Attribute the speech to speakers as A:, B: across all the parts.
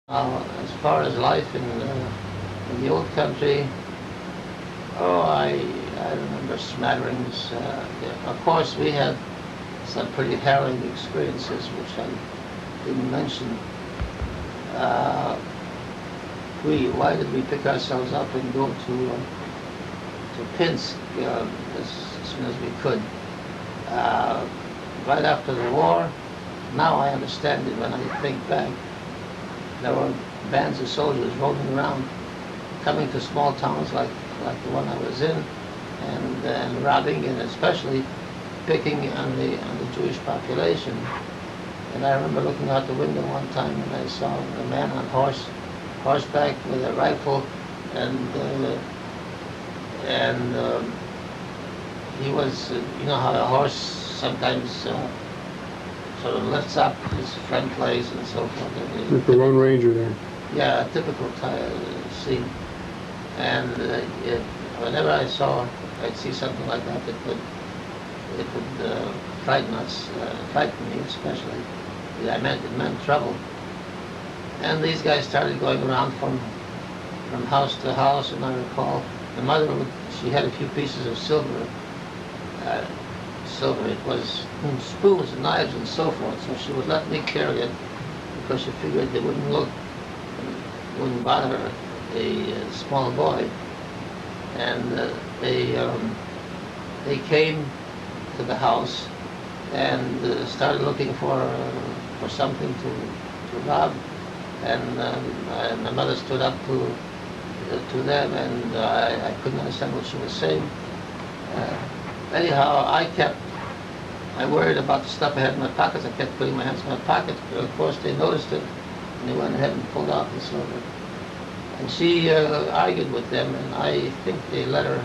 A: As far as life in the old country, I remember smatterings. Yeah, of course, we had some pretty harrowing experiences, which I didn't mention. Uh, why did we pick ourselves up and go to Pinsk as soon as we could? Uh, right after the war, now I understand it when I think back. There were bands of soldiers rolling around, coming to small towns like the one I was in, and robbing, and especially picking on the Jewish population. And I remember looking out the window one time and I saw a man on horseback with a rifle, and he was, you know how a horse sometimes sort of lifts up his front legs and so forth.
B: Like the Lone Ranger there.
A: Yeah, a typical scene. And whenever I'd see something like that, it would frighten us, frighten me especially. It meant trouble. And these guys started going around from house to house, and I recall the mother she had a few pieces of silver. It was spoons and knives and so forth, so she would let me carry it because she figured they wouldn't bother a small boy. And they came to the house and started looking for something to rob, and my mother stood up to them, and I couldn't understand what she was saying. Anyhow, I worried about the stuff I had in my pockets. I kept putting my hands in my pockets, but of course they noticed it, and they went ahead and pulled out the silver. And she argued with them, and I think they let her,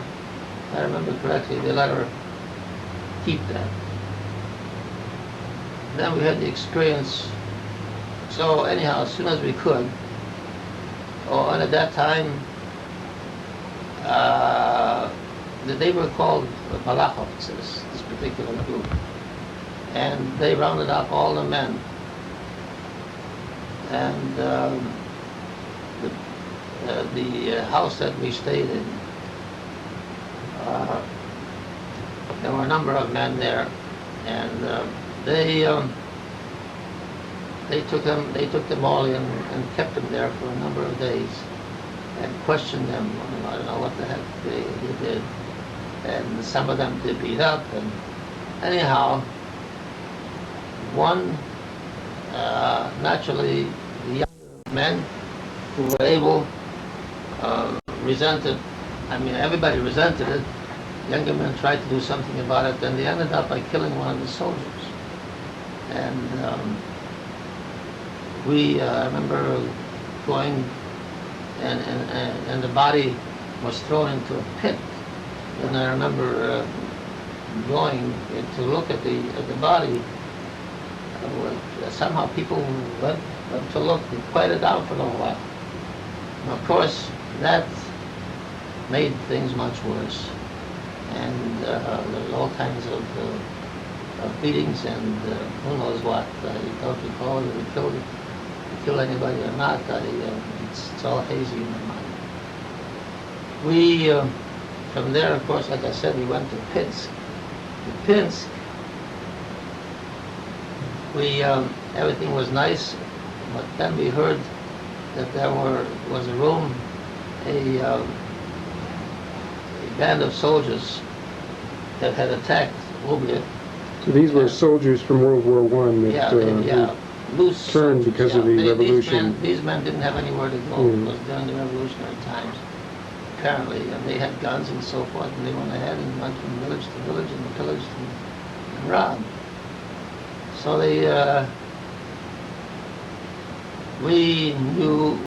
A: if I remember correctly, they let her keep that. Then we had the experience. So anyhow, as soon as we could, and at that time, they were called Malachovts, this particular group, and they rounded up all the men. And the house that we stayed in, there were a number of men there, and they took them all in and kept them there for a number of days and questioned them. I don't know what the heck they did, and some of them did beat up. And anyhow, one naturally the younger men who were able resented. I mean, everybody resented it. Younger men tried to do something about it, and they ended up by killing one of the soldiers. And I remember going, and the body was thrown into a pit. And I remember going to look at the body. Somehow people went to look and quieted down for a little while. And of course, that made things much worse. And there was all kinds of beatings and who knows what. I don't recall whether we killed anybody or not. It's all hazy in my mind. We, from there, of course, like I said, we went to Pinsk. In Pinsk, everything was nice, but then we heard that there was a room, a band of soldiers that had attacked Ubli.
B: So these were soldiers from World War I that
A: loose
B: turned
A: soldiers,
B: because of the revolution.
A: These men didn't have anywhere to go. It was during the revolutionary times, apparently, and they had guns and so forth, and they went ahead and went from village to village and pillaged and robbed. So we knew